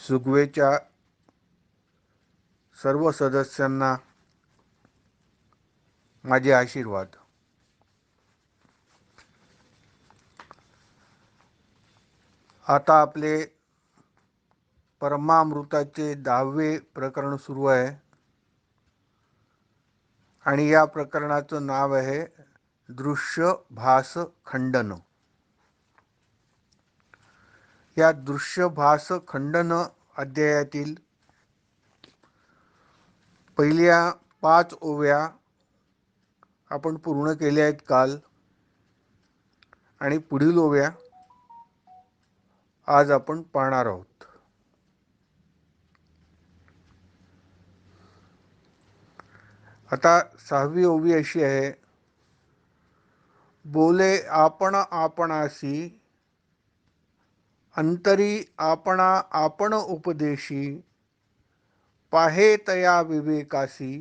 सुगवेच्या सर्व सदस्यांना माझे आशीर्वाद. आता आपले परमामृताचे 10वे प्रकरण सुरू आहे आणि या प्रकरणाचं नाव आहे दृश्य भास खंडन. या दृश्य भास खंडन अध्यायातील पहिल्या 5 ओव्या आपण पूर्ण केल्या आहेत काल, आणि पुढील ओव्या आज आपण पाहणार आहोत. आता 6वी ओवी अशी आहे. बोले आपण आपणासी, अंतरी आपणा आपण उपदेशी, पाहे तया विवेकासी,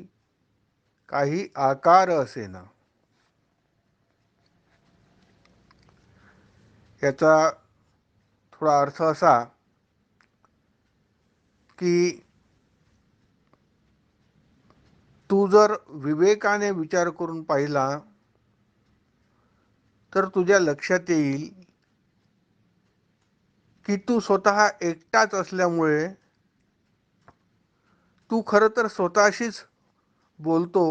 काही आकार असेना. याचा थोडा अर्थ असा की तू जर विवेकाने विचार करून पाहिला तर तुझ्या लक्षात येईल की तू स्वतः एकटाच असल्यामुळे तू खरं तर स्वतःशीच बोलतो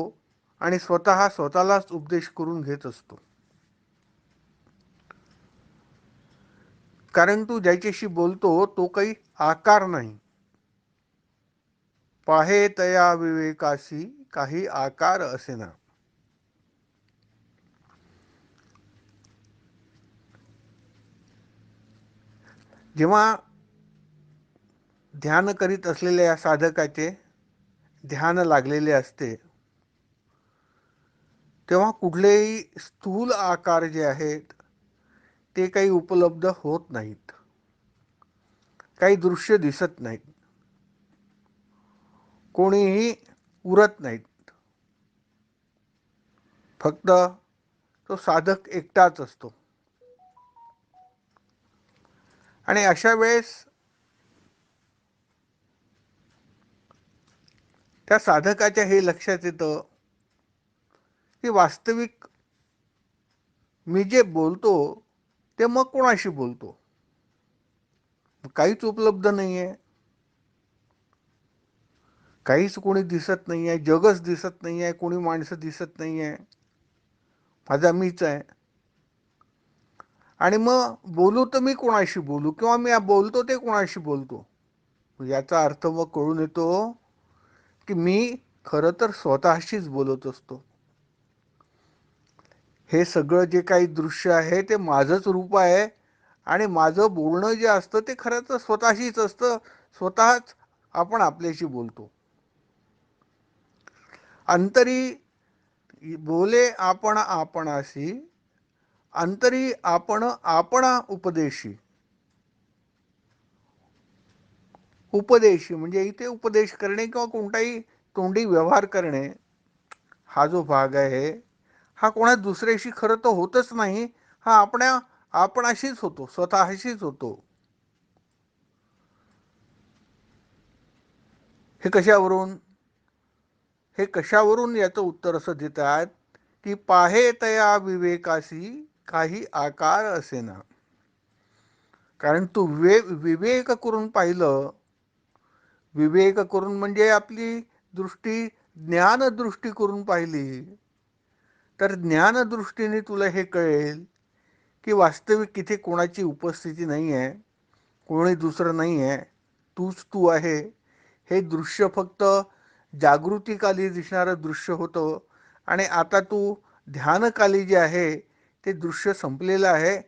आणि स्वतःलाच उपदेश करून घेत असतो. कारण तू ज्याच्याशी बोलतो तो काही आकार नाही. पाहे तया विवेकासी, काही आकार असेना. जेव्हा ध्यान करीत असलेल्या या साधकाचे ध्यान लागलेले असते तेव्हा कुठलेही स्थूल आकार जे आहेत ते काही उपलब्ध होत नाहीत. काही दृश्य दिसत नाहीत. कोणीही उरत नाहीत. फक्त तो साधक एकटाच असतो. आणि अशा वेळेस त्या साधकाच्या हे लक्षात येतं की वास्तविक मी जे बोलतो ते मग कोणाशी बोलतो. काहीच उपलब्ध नाहीये. काहीच कोणी दिसत नाहीये. जगच दिसत नाहीये. कोणी माणसं दिसत नाहीये. माझा मीच आहे. आणि मग बोलू तर मी कोणाशी बोलू, किंवा मी बोलतो ते कोणाशी बोलतो. याचा अर्थ मग कळून येतो की मी खरं तर स्वतःशीच बोलत असतो. हे सगळं जे काही दृश्य आहे ते माझंच रूप आहे आणि माझं बोलणं जे असतं ते खरं तर स्वतःशीच असतं. स्वतःच आपण आपल्याशी बोलतो. अंतरी बोले आपण आपणाशी, अंतरी आपण आपणा उपदेशी. उपदेशी म्हणजे इथे उपदेश करणे किंवा कोणताही तोंडी व्यवहार करणे हा जो भाग आहे हा कोणा दुसऱ्याशी खरं तर होतच नाही. हा आपणाशीच होतो, स्वतःशीच होतो. हे कशावरून? हे कशावरून याचं उत्तर असं देतात की पाहे तया विवेकासी, काही आकार असेना. कारण तू विवेक करून पाहिलं. विवेक करून म्हणजे आपली दृष्टी ज्ञानदृष्टी करून पाहिली तर ज्ञानदृष्टीने तुला हे कळेल की वास्तविक इथे कोणाची उपस्थिती नाही आहे. कोणी दुसरं नाही आहे. तूच तू आहे. हे दृश्य फक्त जागृतीकाली दिसणारं दृश्य होतं आणि आता तू ध्यानकाली जे आहे ते दृश्य संपलेलं आहे.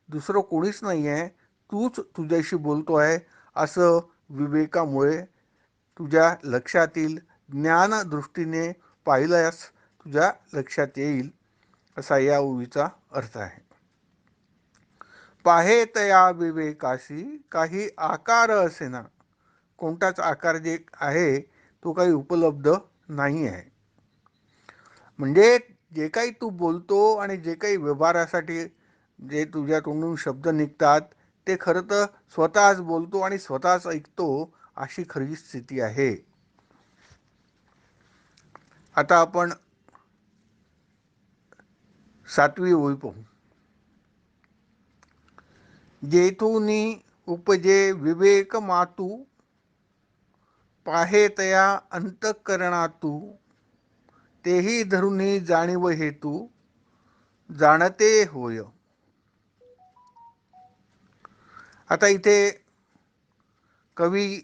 दुसरं कोणीच नाही आहे. तूच तुझ्याशी बोलतो आहे असं विवेकामुळे तुझ्या लक्षात येईल. ज्ञानदृष्टीने पाहिल्यास तुझ्या लक्षात येईल असा या ओवीचा अर्थ आहे. पाहे तया विवेकासी, काही आकार असेना. कोणताच आकार जे आहे तो काही उपलब्ध नाही आहे. म्हणजे जे काही तू बोलतो आणि जे काही व्यवहारासाठी जे तुझ्या तोंडून शब्द निघतात ते खरं तर स्वतःच बोलतो आणि स्वतःच ऐकतो अशी खरी स्थिती आहे. आता आपण 7वी ओळी पाहू. जेथुनी उपजे विवेक मातू, पाहे तया अंतःकरणातू, तेही धरुनी जाणीव हेतू, जाणते होय. आता इथे कवी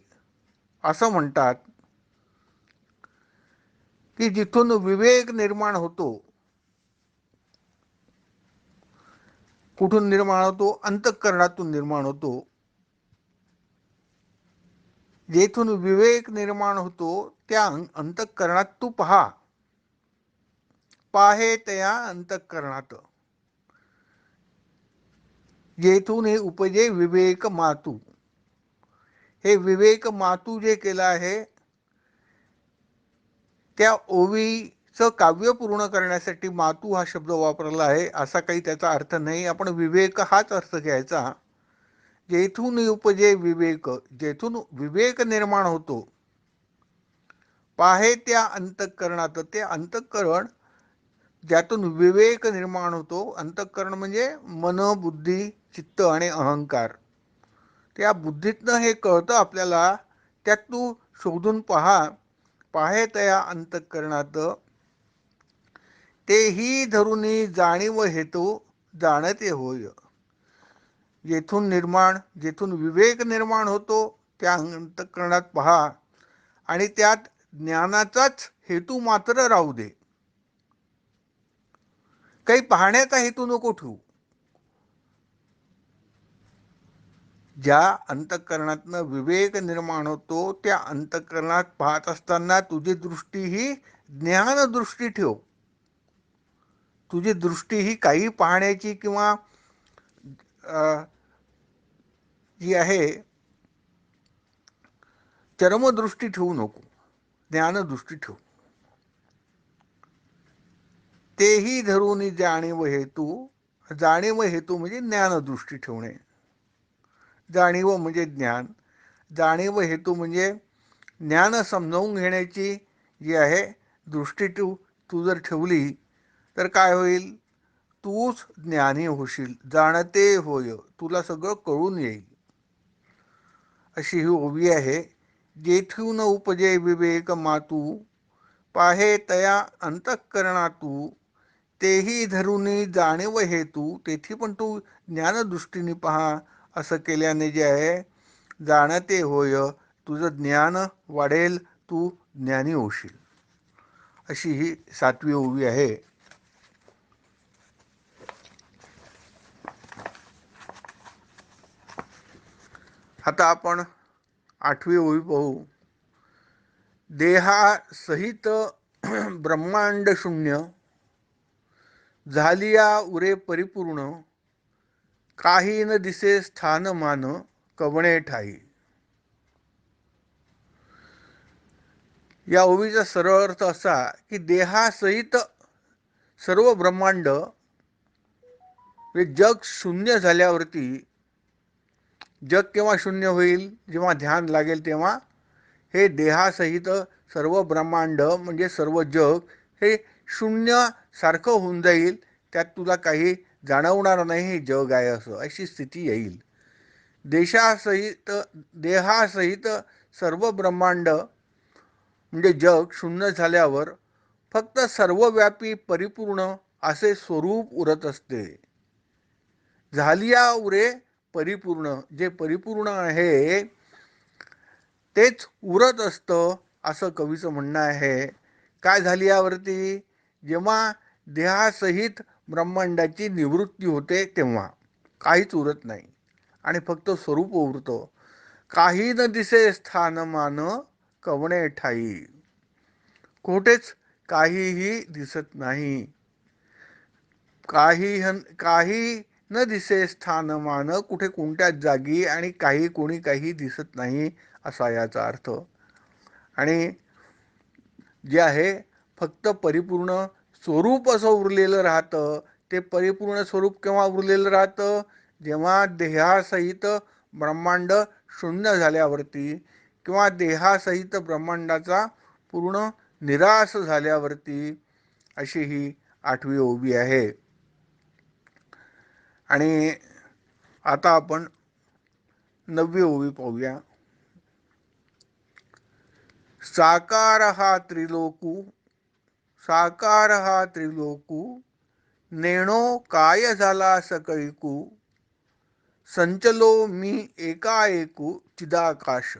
असं म्हणतात की जिथून विवेक निर्माण होतो, कुठून निर्माण होतो? अंतःकरणातून निर्माण होतो. जेथून विवेक निर्माण होतो त्या अंतःकरणात तू पहा. पाहे त्या अंतःकरणात. जेथून हे उपजे विवेक मातू. हे विवेक मातू जे केलं आहे त्या ओवीचं काव्य पूर्ण करण्यासाठी मातू हा शब्द वापरला आहे, असा काही त्याचा अर्थ नाही. आपण विवेक हाच अर्थ घ्यायचा. जेथून उपजे विवेक, जेथून विवेक निर्माण होतो, पाहे त्या अंतःकरणात. ते अंतःकरण ज्यातून विवेक निर्माण होतो, अंतःकरण म्हणजे मन, बुद्धी, चित्त आणि अहंकार. त्या बुद्धीतनं हे कळतं आपल्याला. त्यात तू शोधून पहा. पाहे तया अंतःकरणात, तेही धरुनी जाणीव हेतू, जाणते होय. जेथून विवेक निर्माण होतो त्या अंतःकरणात पहा आणि त्यात ज्ञानाचाच हेतू मात्र राहू दे. काही पाहण्याचा हेतू नको ठेवू. ज्या अंतःकरणातनं विवेक निर्माण होतो त्या अंतःकरणात पाहत असताना तुझी दृष्टी ही ज्ञान दृष्टी ठेव. तुझी दृष्टी ही काही पाहण्याची किंवा जी आहे चरमदृष्टी ठेवू नको, ज्ञानदृष्टी ठेव. तेही धरून जाणीव हेतू. जाणीव हेतू म्हणजे ज्ञानदृष्टी ठेवणे. जाणीव म्हणजे ज्ञान. जाणीव हेतू म्हणजे ज्ञान समजावून घेण्याची जी आहे दृष्टी तू जर ठेवली तर काय होईल? तूच ज्ञानी होशील. जाणते होय. तुला सगळं कळून येईल. अशी ही ओवी आहे. जेथून उपजे विवेक मातू, पाहे तया अंतःकरणातू, तेही धरुनी जाणीव हेतू. तेथी पण तू ज्ञानदृष्टीने पहा. असं केल्याने जे आहे जाणते होय, तुझं ज्ञान वाढेल, तू ज्ञानी होशील. अशी ही 7वी ओवी आहे. आता आपण 8वी ओवी पाहू. देहासहित ब्रह्मांड शून्य, झालिया उरे परिपूर्ण, काही न दिसे स्थान मान, कवणे ठाई. या ओवीचा सरळ अर्थ असा की देहासहित सर्व ब्रह्मांड हे जग शून्य झाल्यावरती, जग केव्हा शून्य होईल? जेव्हा ध्यान लागेल तेव्हा हे देहासहित सर्व ब्रह्मांड म्हणजे सर्व जग हे शून्य सारखं होऊन जाईल. त्यात तुला काही जाणवणार नाही हे जग आहे असं, अशी स्थिती येईल. देहासहित सर्व ब्रह्मांड म्हणजे जग शून्य झाल्यावर फक्त सर्वव्यापी परिपूर्ण असे स्वरूप उरत असते. झालिया उरे परिपूर्ण. जे परिपूर्ण आहे तेच उरत असतं असं कवीचं म्हणणं आहे. काय झाली यावरती? जेव्हा देहासहित ब्रह्मांडाची निवृत्ती होते तेव्हा काहीच उरत नाही आणि फक्त स्वरूप उरतं. काही न दिसे स्थानमान, कवणे ठाई. कुठेच काहीही दिसत नाही. काही न दिसे स्थानमान, कुठे कोणत्याच जागी आणि कोणी काही दिसत नाही असा याचा अर्थ. आणि जे आहे फक्त परिपूर्ण स्वरूप असं उरलेलं राहतं. ते परिपूर्ण स्वरूप केव्हा उरलेलं राहतं? जेव्हा देहासहित ब्रह्मांड शून्य झाल्यावरती किंवा देहासहित ब्रह्मांडाचा पूर्ण निराश झाल्यावरती, अशी ही 8वी ओवी आहे. आणि आता आपण 9वी ओवी पाहूया. साकार हा त्रिलोकू, साकार हा त्रिलोकू, नेणो काय झाला सकळीकू, संचलो मी एकाएकू चिदाकाश.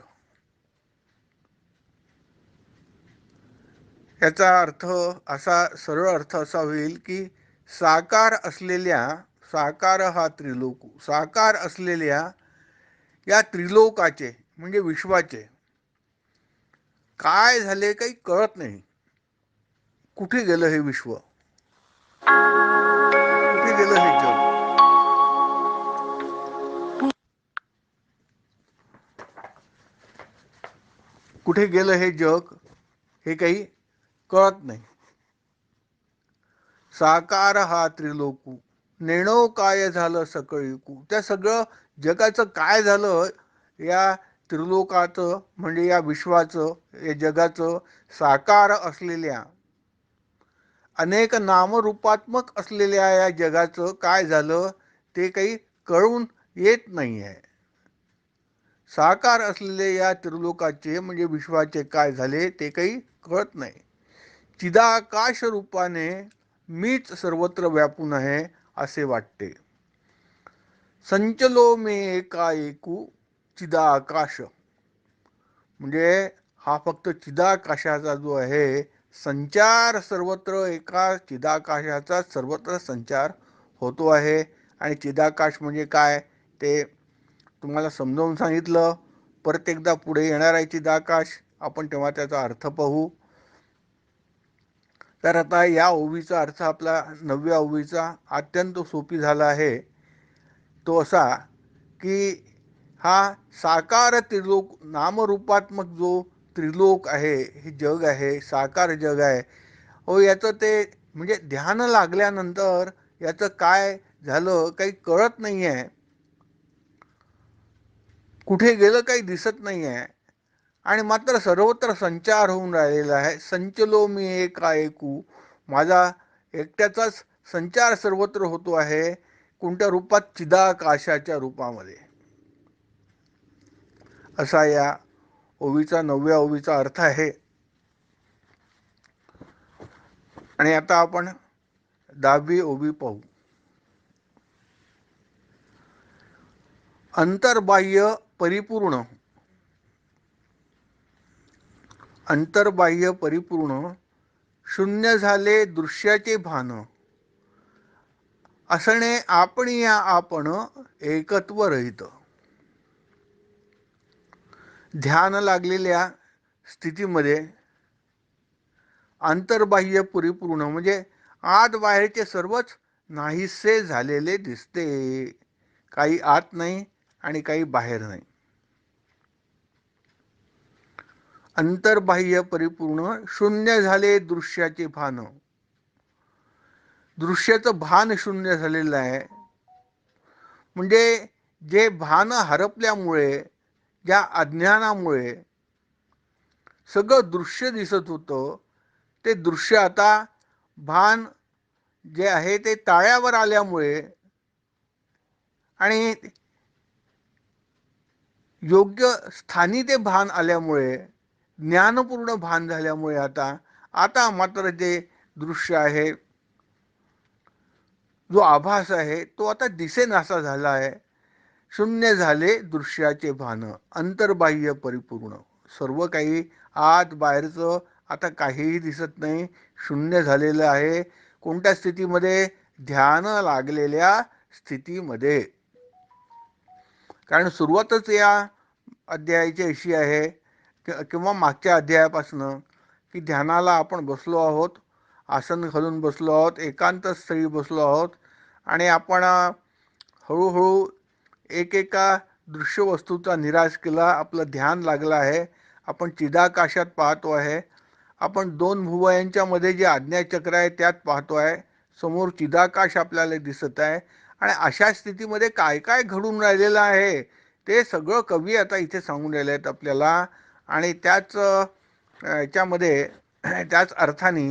याचा अर्थ असा, सरळ अर्थ असा होईल की साकार असलेल्या, साकार हा त्रिलोकू, साकार असलेल्या या त्रिलोकाचे म्हणजे विश्वाचे काय झाले काही कळत नाही. कुठे गेलं हे विश्व, कुठे गेलं हे जग, कुठे गेलं हे जग, हे काही कळत नाही. साकार हा त्रिलोकू, नेणो काय झालं सकळीकू. त्या सगळं जगाचं काय झालं, या त्रिलोकाचं म्हणजे या विश्वाचं, या जगाचं, साकार असलेल्या अनेक नामरूपात्मक असलेल्या या जगाचं काय झालं ते काही कळून येत नाही आहे. साकार असलेले या त्रिलोकाचे म्हणजे विश्वाचे काय झाले ते काही कळत नाही. चिदाकाश रूपाने मीच सर्वत्र व्यापून आहे असे वाटते. संचलो मे एकाएकू चिदाकाश, म्हणजे हा फक्त चिदाकाशाचा जो आहे संचार, सर्वत्र एका चिदाकाशाचा सर्वत्र संचार होतो आहे. आणि चिदाकाश म्हणजे काय ते तुम्हाला समजावून सांगितलं. परत एकदा पुढे येणार आहे चिदाकाश, आपण तेव्हा त्याचा अर्थ पाहू. तर आता या ओवीचा अर्थ आपला 9व्या ओवीचा अत्यंत सोपी झाला आहे. तो असा की हा साकार त्रिलोक, नामरूपात्मक जो त्रिलोक आहे, हे जग आहे, साकार जग आहे. हो, याचं ते म्हणजे ध्यान लागल्यानंतर याचं काय झालं काही कळत नाही आहे, कुठे गेलं काही दिसत नाही आहे. आणि मात्र सर्वत्र संचार होऊन राहिलेला आहे. संचलो मी एकाएकू, माझा एकट्याचाच संचार सर्वत्र होतो आहे. कोणत्या रूपात? चिदाकाशाच्या रूपामध्ये. असा या ओवीचा 9व्या ओवीचा अर्थ आहे. आणि आता आपण 10वी ओवी पाहू. अंतर्बाह्य परिपूर्ण, अंतर्बाह्य परिपूर्ण, शून्य झाले दृश्याचे भान, असणे आपण या आपण एकत्व रहित. ध्यान लागलेल्या स्थितीमध्ये अंतर्बाह्य परिपूर्ण म्हणजे आत बाहेरचे सर्वच नाहीसे झालेले दिसते. काही आत नाही आणि काही बाहेर नाही. अंतर्बाह्य परिपूर्ण, शून्य झाले दृश्याचे भान, दृश्याचं भान शून्य झालेलं आहे. म्हणजे जे भान हरपल्यामुळे, ज्या अज्ञानामुळे सगळं दृश्य दिसत होतं, ते दृश्य आता भान जे आहे ते ताळ्यावर आल्यामुळे आणि योग्य स्थानी ते भान आल्यामुळे, ज्ञानपूर्ण भान झाल्यामुळे आता आता मात्र जे दृश्य आहे, जो आभास आहे, तो आता दिसेनासा झाला आहे. शून्य झाले दृश्याचे भान, अंतर्बाह्य परिपूर्ण, सर्व काही आत बाहेरचं आता काहीही दिसत नाही, शून्य झालेलं आहे. कोणत्या स्थितीमध्ये? ध्यान लागलेल्या स्थितीमध्ये. कारण सुरुवातच या अध्यायाची अशी आहे किंवा मागच्या अध्यायापासून की ध्यानाला आपण बसलो आहोत, आसन घालून बसलो आहोत, एकांत स्थळी बसलो आहोत आणि आपण हळूहळू एकेका दृश्य वस्तूचा निराश केला. आपलं ध्यान लागलं आहे, आपण चिदाकाशात पाहतो आहे, आपण दोन भुवयांच्या मध्ये जे आज्ञाचक्र आहे त्यात पाहतो आहे, समोर चिदाकाश आपल्याला दिसत आहे. आणि अशा स्थितीमध्ये काय काय घडून राहिलेलं आहे ते सगळं कवी आता इथे सांगून राहिले आहेत आपल्याला. आणि त्याच याच्यामध्ये त्याच अर्थाने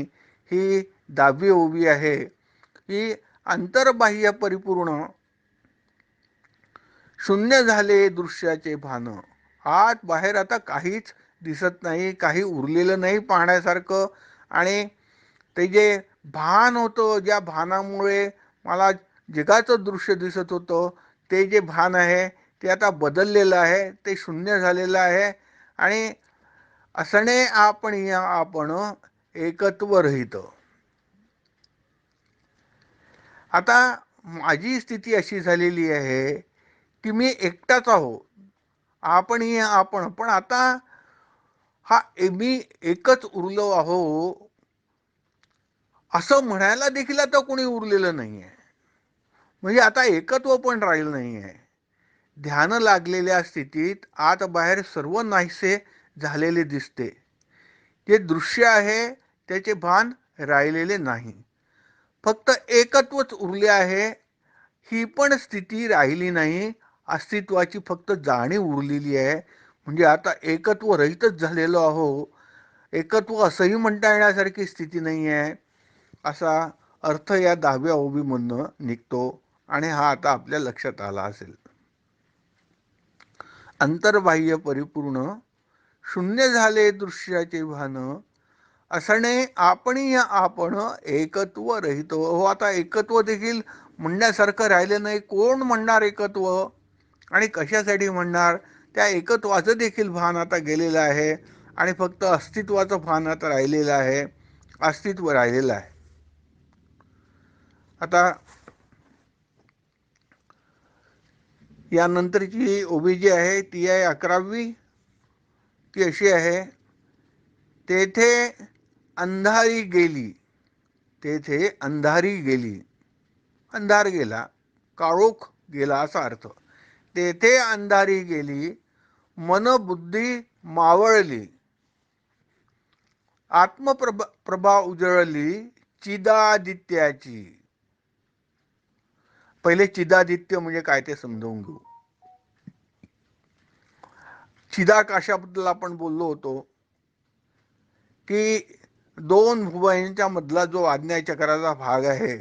ही 10वी ओवी आहे की अंतर्बाह्य परिपूर्ण शून्य झाले दृश्याचे भान. आत बाहेर आता काहीच दिसत नाही, काही उरलेलं नाही पाहण्यासारखं. आणि ते जे भान होतं, ज्या भानामुळे मला जगाचं दृश्य दिसत होतं, ते जे भान आहे ते आता बदललेलं आहे, ते शून्य झालेलं आहे. आणि असणे आपण या आपण एकत्व रहित. आता माझी स्थिती अशी झालेली आहे की मी एकटाच आहो, आपण या आपण, पण आता हा मी एकच उरलो आहो असं म्हणायला देखील आता कोणी उरलेलं नाहीये. म्हणजे आता एकत्व पण राहिलं नाहीये. ध्यान लागलेल्या स्थितीत आत बाहेर सर्व नाहीसे झालेले दिसते. जे दृश्य आहे त्याचे भान राहिलेले नाही, फक्त एकत्वच उरले आहे. ही पण स्थिती राहिली नाही, अस्तित्वाची फक्त जाणीव उरलेली आहे. म्हणजे आता एकत्व रहितच झालेलो आहो. एकत्व असंही म्हणता येण्यासारखी स्थिती नाही आहे, असा अर्थ या 10व्या ओवीमधनं निघतो. आणि हा आता आपल्या लक्षात आला असेल. अंतर्बाह्य परिपूर्ण शून्य झाले दृश्याचे भान, असणे आपण या आपण एकत्व रहित. हो, आता एकत्व देखील म्हणण्यासारखं राहिलं नाही. कोण म्हणणार एकत्व, आणि कशासाठी म्हणणार? त्या एकत्वाचं देखील भान आता गेलेलं आहे आणि फक्त अस्तित्वाचं भान आता राहिलेलं आहे, अस्तित्व राहिलेलं आहे. आता यानंतरची ओबी जी आहे ती आहे 11वी. ती अशी आहे, तेथे अंधारी गेली, तेथे अंधारी गेली. अंधार गेला, काळोख गेला असा अर्थ. तेथे अंधारी गेली, मन बुद्धी मावळली, आत्मप्रभा उजळली चिदादित्याची. पहिले चिदादित्य म्हणजे काय ते समजावून घेऊ. चिदाकाशाबद्दल आपण बोललो होतो की दोन भुवयांच्या मधला जो आज्ञाचक्राचा भाग आहे,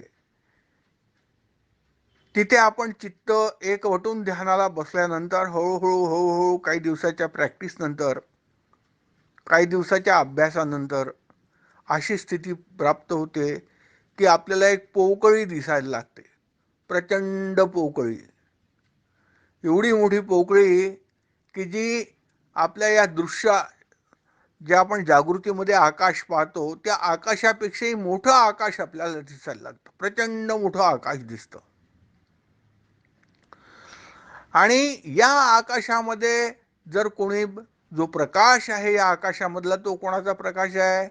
तिथे आपण चित्त एकवटून ध्यानाला बसल्यानंतर हळूहळू हळूहळू काही दिवसाच्या प्रॅक्टिस नंतर, काही दिवसाच्या अभ्यासानंतर अशी स्थिती प्राप्त होते की आपल्याला एक पोकळी दिसायला लागते, प्रचंड पोकळी. एवढी मोठी पोकळी की जी आपल्या या दृश्य, जे आपण जागृतीमध्ये आकाश पाहतो त्या आकाशापेक्षाही मोठं आकाश आपल्याला दिसायला लागतं, प्रचंड मोठं आकाश दिसतं. आणि या आकाशामध्ये जर कोणी, जो प्रकाश आहे या आकाशामधला, तो कोणाचा प्रकाश आहे?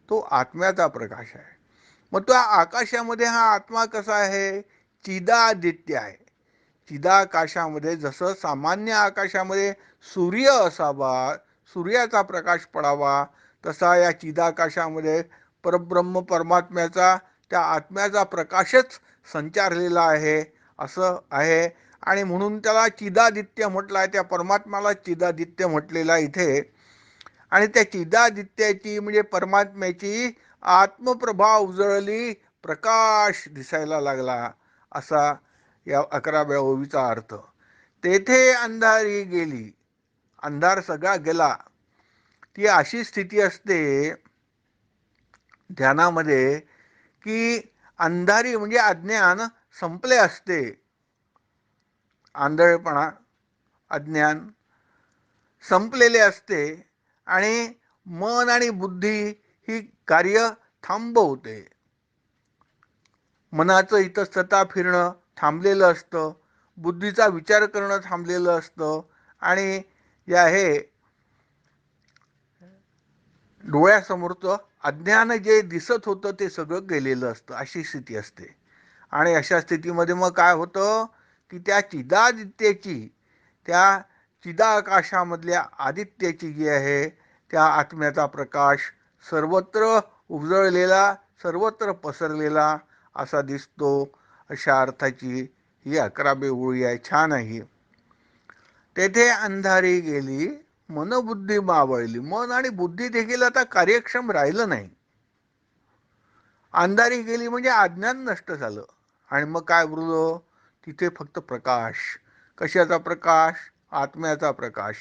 तो आत्म्याचा प्रकाश आहे. मग त्या आकाशामध्ये हा आत्मा कसा आहे? चिदादित्य आहे. चिदाकाशामध्ये जसं सामान्य आकाशामध्ये सूर्य असावा, सूर्याचा प्रकाश पडावा, तसा या चिदाकाशामध्ये परब्रह्म परमात्म्याचा, त्या आत्म्याचा प्रकाशच संचारलेला आहे असं आहे. आणि म्हणून त्याला चिदादित्य म्हटलं आहे, त्या परमात्म्याला चिदादित्य म्हटलेला आहे इथे. आणि त्या चिदादित्याची म्हणजे परमात्म्याची आत्मप्रभा उजळली, प्रकाश दिसायला लागला, असा या 11व्या ओवीचा अर्थ. तेथे अंधारी गेली, अंधार सगळा गेला. ती अशी स्थिती असते ध्यानामध्ये की अंधारी म्हणजे अज्ञान संपले असते, आंधळेपणा, अज्ञान संपलेले असते आणि मन आणि बुद्धी ही कार्य थांबवते. मनाचं इतस्ततः फिरणं थांबलेलं असतं, बुद्धीचा विचार करणं थांबलेलं असतं, आणि या हे डोळ्यासमोरचं अज्ञान जे दिसत होतं ते सगळं गेलेलं असतं, अशी स्थिती असते. आणि अशा स्थितीमध्ये मग काय होतं की त्या चिदादित्याची, त्या चिदाकाशामधल्या आदित्याची जी आहे त्या आत्म्याचा प्रकाश सर्वत्र उजळलेला, सर्वत्र पसरलेला असा दिसतो. अशा अर्थाची ही 11वी ओळी आहे. छान आहे. तेथे अंधारी गेली, मनबुद्धी मावळली. मन आणि बुद्धी देखील आता कार्यक्षम राहिलं नाही. अंधारी गेली म्हणजे अज्ञान नष्ट झालं. आणि मग काय उरलं? तिथे फक्त प्रकाश. कशाचा प्रकाश? आत्म्याचा प्रकाश.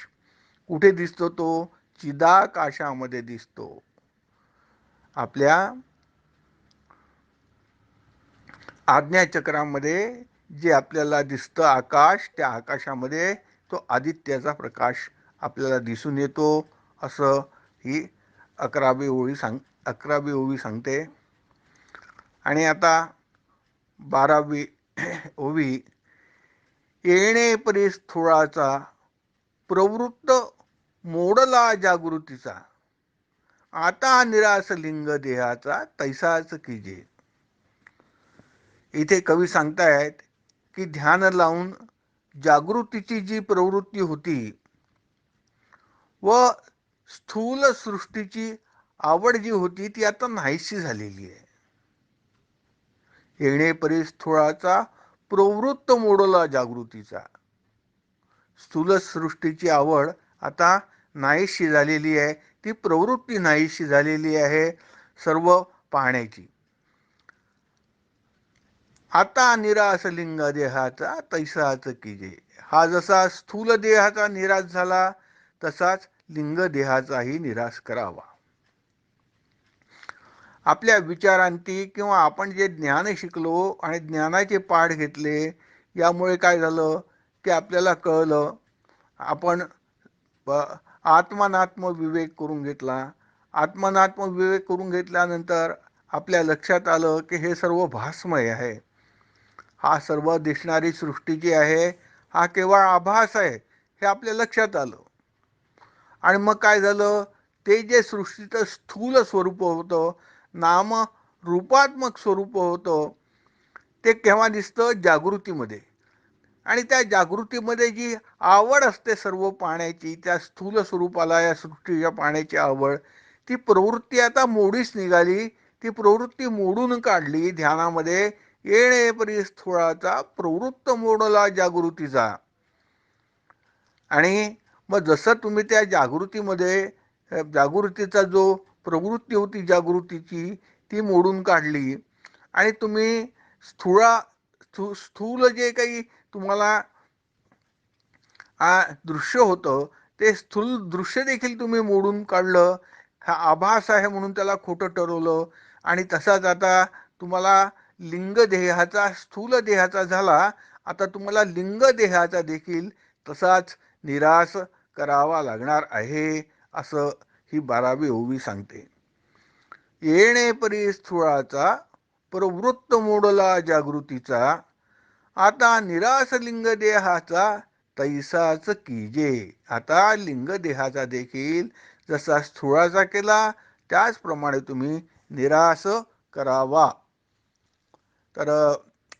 कुठे दिसतो तो? चिदाकाशामध्ये दिसतो. आपल्या आज्ञाचक्रामध्ये जे आपल्याला दिसतं आकाश, त्या आकाशामध्ये तो आदित्याचा प्रकाश आपल्याला दिसून येतो. असं ही 11वी ओवी सांगते. आणि आता 12वी ओवी. येणे परी स्थूळाचा प्रवृत्त मोडला जागृतीचा, आता निरास लिंग देहाचा तैसाच कीजे. इथे कवी सांगतायत की ध्यान लावून जागृतीची जी प्रवृत्ती होती व स्थूल सृष्टीची आवड जी होती ती आता नाहीशी झालेली आहे. येणे परी स्थूळाचा प्रवृत्त मोडला जागृतीचा. स्थूल सृष्टीची आवड आता नाहीशी झालेली आहे. ती प्रवृत्ती नाहीशी झालेली आहे सर्व पाहण्याची. आता निराश लिंग देहाचा तैसाच कीजे. हा जसा स्थूल देहाचा निराश झाला तसाच लिंग देहाचाही निराश करावा. आपल्या विचारांती किंवा आपण जे ज्ञान शिकलो आणि ज्ञानाचे पाठ घेतले, यामुळे काय झालं की आपल्याला कळलं. आपण आत्मानात्म विवेक करून घेतला. आत्मानात्म विवेक करून घेतल्यानंतर आपल्या लक्षात आलं की हे सर्व भासमय आहे. हा सर्व दिसणारी सृष्टी जी आहे हा केवळ आभास आहे हे आपल्या लक्षात आलं. आणि मग काय झालं? ते जे सृष्टीचं स्थूल स्वरूप होतं, नाम रूपात्मक स्वरूप होतं, ते केव्हा दिसतं? जागृतीमध्ये. आणि त्या जागृतीमध्ये जी आवड असते सर्व पाहण्याची, त्या स्थूल स्वरूपाला या सृष्टीच्या पाहण्याची आवड, ती प्रवृत्ती आता मोडीच निघाली. ती प्रवृत्ती मोडून काढली ध्यानामध्ये. येणे परी स्थूळाचा प्रवृत्त मोडला जागृतीचा. आणि मग जसं तुम्ही त्या जागृतीमध्ये जागृतीचा जो प्रवृत्ती होती जागृतीची ती मोडून काढली आणि तुम्ही स्थूल जे काही तुम्हाला दृश्य होतं ते स्थूल दृश्य देखील तुम्ही मोडून काढलं. हा आभास आहे म्हणून त्याला खोटं ठरवलं. आणि तसाच आता तुम्हाला लिंग देहाचा स्थूल देहाचा झाला. आता तुम्हाला लिंग देहाचा देखील तसाच निराश करावा लागणार आहे, असं ही 12वी ओवी सांगते. येणे परी स्थूळाचा प्रवृत्त मोडला जागृतीचा, आता निराश लिंग देहाचा तैसाच कीजे. आता लिंग देहाचा देखील जसा स्थूळाचा केला त्याचप्रमाणे तुम्ही निराश करावा. तर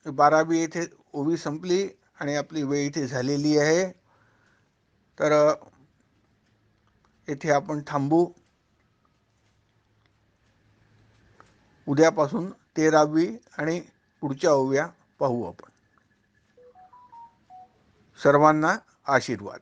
12वी येथे ओवी संपली आणि आपली वेळ इथे झालेली आहे. तर येथे आपण थांबू. उद्यापासून 13वी आणि पुढच्या ओव्या पाहू आपण. सर्वांना आशीर्वाद.